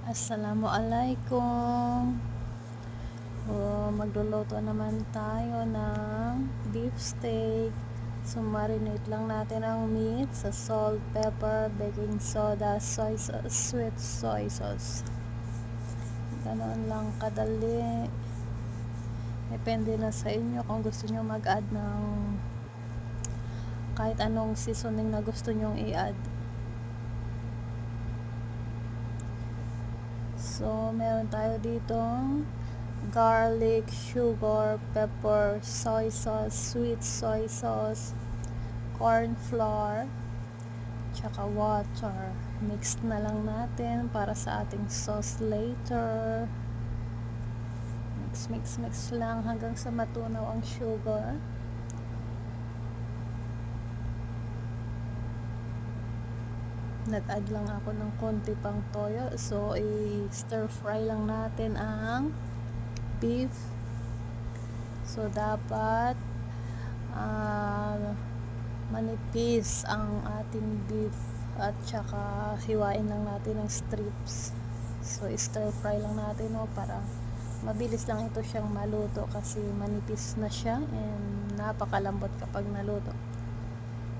Assalamualaikum. Magluluto naman tayo ng beef steak. So marinate lang natin ang meat sa salt, pepper, baking soda, soy sauce, sweet soy sauce. Ganoon lang kadali. Depende na sa inyo kung gusto nyo mag-add ng kahit anong seasoning na gusto nyong i-add. So, meron tayo ditong garlic, sugar, pepper, soy sauce, sweet soy sauce, corn flour, tsaka water. Mix na lang natin para sa ating sauce later. Mix lang hanggang sa matunaw ang sugar. Nag-add lang ako ng konti pang toyo. So, i-stir fry lang natin ang beef. So, dapat manipis ang ating beef at saka hiwain lang natin ng strips. So, i-stir fry lang natin para mabilis lang ito siyang maluto kasi manipis na siya and napakalambot kapag naluto.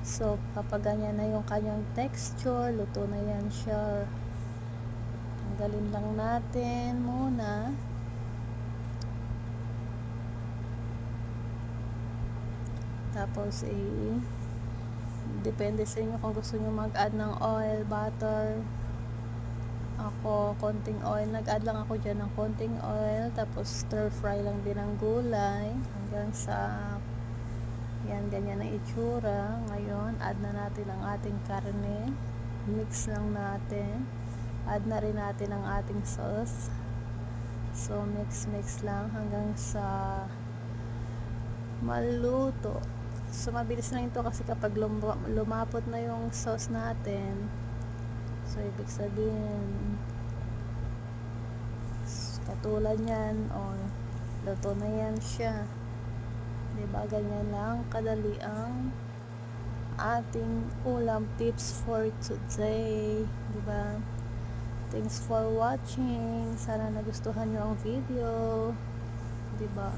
So, kapag ganyan na yung kanyang texture, luto na yan siya. Tanggalin lang natin muna. Tapos, depende sa inyo kung gusto nyo mag-add ng oil, butter. Ako, konting oil. Nag-add lang ako dyan ng konting oil. Tapos, stir fry lang din ang gulay hanggang sa yan, ganyan ang itsura. Ngayon, add na natin ang ating karne. Mix lang natin. Add na rin natin ang ating sauce. So, mix lang hanggang sa maluto. So, mabilis lang ito kasi kapag lumapot na yung sauce natin, so, ibig sabihin, katulad yan, luto na yan siya. Diba, ganyan lang kadali ang ating ulam tips for today. Diba? Thanks for watching. Sana nagustuhan nyo ang video. Diba?